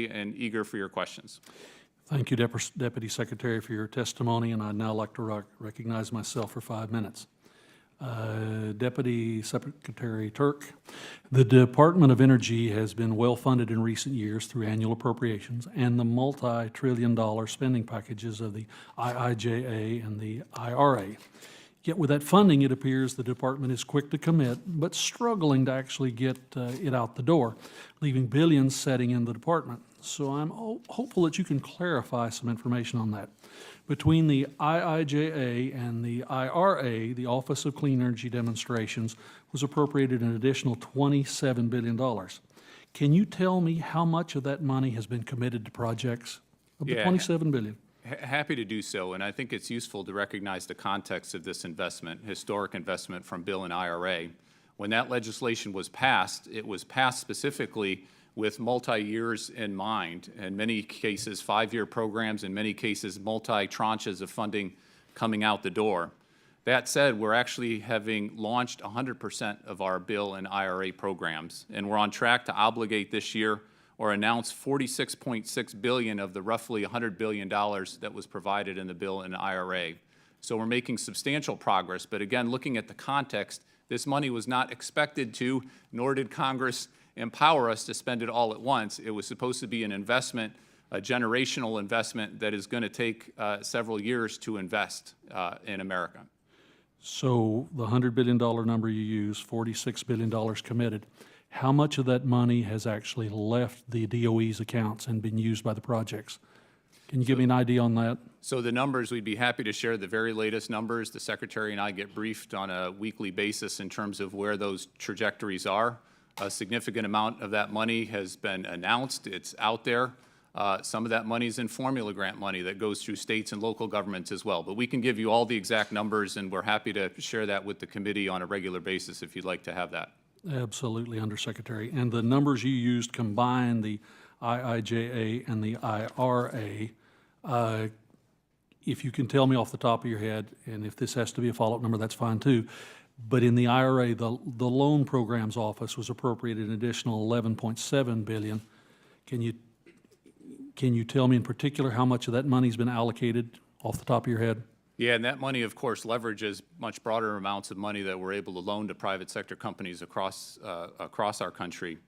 and eager for your questions. Thank you, Deputy Secretary, for your testimony, and I'd now like to recognize myself for 5 minutes. Deputy Secretary Turk, the Department of Energy has been well funded in recent years through annual appropriations and the multi-trillion-dollar spending packages of the IIJA and the IRA. Yet with that funding, it appears the department is quick to commit, but struggling to actually get it out the door, leaving billions setting in the department. So I'm hopeful that you can clarify some information on that. Between the IIJA and the IRA, the Office of Clean Energy Demonstrations was appropriated an additional $27 billion. Can you tell me how much of that money has been committed to projects of the $27 billion? Happy to do so, and I think it's useful to recognize the context of this investment, historic investment from bill and IRA. When that legislation was passed, it was passed specifically with multi-years in mind. In many cases, 5-year programs, in many cases, multi-tranches of funding coming out the door. That said, we're actually having launched 100% of our bill and IRA programs, and we're on track to obligate this year or announce $46.6 billion of the roughly $100 billion that was provided in the bill and IRA. So we're making substantial progress, but again, looking at the context, this money was not expected to, nor did Congress empower us to spend it all at once. It was supposed to be an investment, a generational investment that is going to take several years to invest in America. So the $100 billion number you use, $46 billion committed, how much of that money has actually left the DOE's accounts and been used by the projects? Can you give me an idea on that? So the numbers, we'd be happy to share the very latest numbers. The Secretary and I get briefed on a weekly basis in terms of where those trajectories are. A significant amount of that money has been announced. It's out there. Some of that money is in formula grant money that goes through states and local governments as well. But we can give you all the exact numbers, and we're happy to share that with the committee on a regular basis if you'd like to have that. Absolutely, Undersecretary. And the numbers you used combine the IIJA and the IRA. If you can tell me off the top of your head, and if this has to be a follow-up number, that's fine too. But in the IRA, the Loan Programs Office was appropriated an additional $11.7 billion. Can you tell me in particular how much of that money's been allocated off the top of your head? Yeah, and that money, of course, leverages much broader amounts of money that we're able to loan to private sector companies across our country.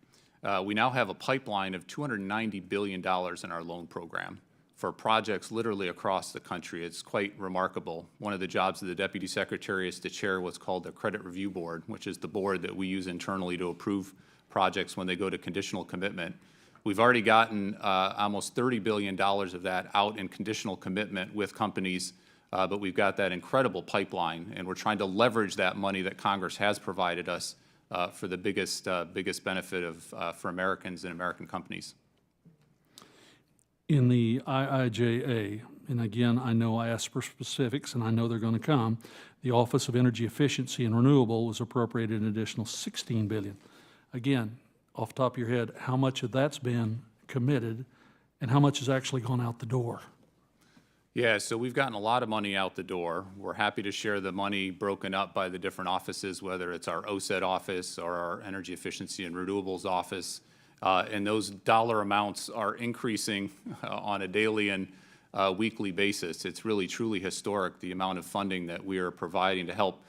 We now have a pipeline of $290 billion in our loan program for projects literally across the country. It's quite remarkable. One of the jobs of the Deputy Secretary is to chair what's called the Credit Review Board, which is the board that we use internally to approve projects when they go to conditional commitment. We've already gotten almost $30 billion of that out in conditional commitment with companies, but we've got that incredible pipeline, and we're trying to leverage that money that Congress has provided us for the biggest benefit for Americans and American companies. In the IIJA, and again, I know I asked for specifics, and I know they're going to come, the Office of Energy Efficiency and Renewable was appropriated an additional $16 billion. Again, off the top of your head, how much of that's been committed, and how much has actually gone out the door? Yeah, so we've gotten a lot of money out the door. We're happy to share the money broken up by the different offices, whether it's our OSET office or our Energy Efficiency and Renewables office. And those dollar amounts are increasing on a daily and weekly basis. It's really, truly historic, the amount of funding that we are providing to help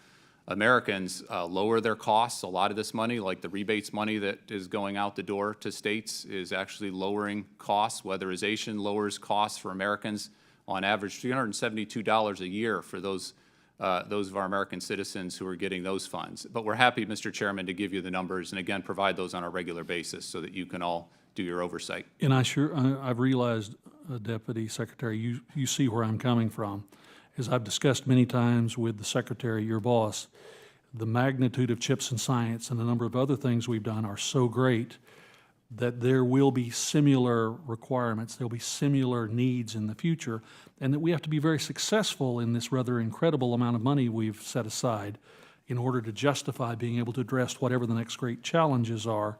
Americans lower their costs. A lot of this money, like the rebates money that is going out the door to states, is actually lowering costs. Weatherization lowers costs for Americans on average $372 a year for those of our American citizens who are getting those funds. But we're happy, Mr. Chairman, to give you the numbers and again provide those on a regular basis so that you can all do your oversight. And I've realized, Deputy Secretary, you see where I'm coming from. As I've discussed many times with the Secretary, your boss, the magnitude of CHIPS and science and the number of other things we've done are so great that there will be similar requirements, there'll be similar needs in the future, and that we have to be very successful in this rather incredible amount of money we've set aside in order to justify being able to address whatever the next great challenges are.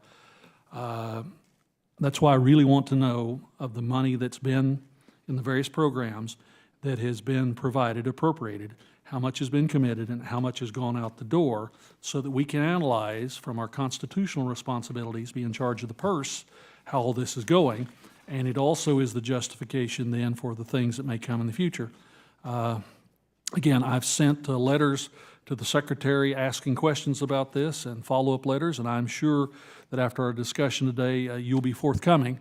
That's why I really want to know of the money that's been in the various programs that has been provided, appropriated, how much has been committed and how much has gone out the door, so that we can analyze from our constitutional responsibilities, be in charge of the purse, how all this is going, And it also is the justification then for the things that may come in the future. Again, I've sent letters to the Secretary asking questions about this and follow-up letters, and I'm sure that after our discussion today, you'll be forthcoming.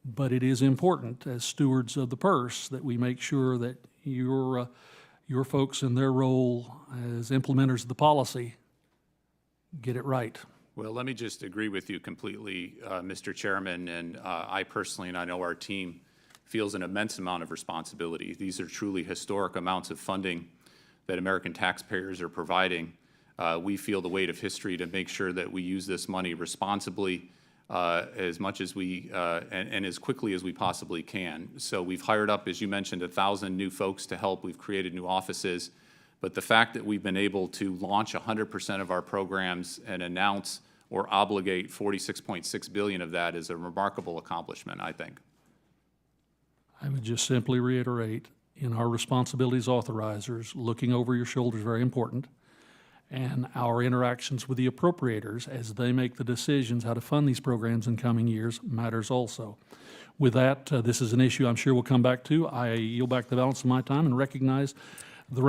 But it is important, as stewards of the purse, that we make sure that your folks in their role as implementers of the policy get it right. Well, let me just agree with you completely, Mr. Chairman, and I personally, and I know our team, feels an immense amount of responsibility. These are truly historic amounts of funding that American taxpayers are providing. We feel the weight of history to make sure that we use this money responsibly as much as we, and as quickly as we possibly can. So we've hired up, as you mentioned, 1,000 new folks to help. We've created new offices. But the fact that we've been able to launch 100% of our programs and announce or obligate $46.6 billion of that is a remarkable accomplishment, I think. I would just simply reiterate, in our responsibilities authorizers, looking over your shoulder is very important, and our interactions with the appropriators as they make the decisions how to fund these programs in coming years matters also. With that, this is an issue I'm sure we'll come back to. I yield back the balance of my time and recognize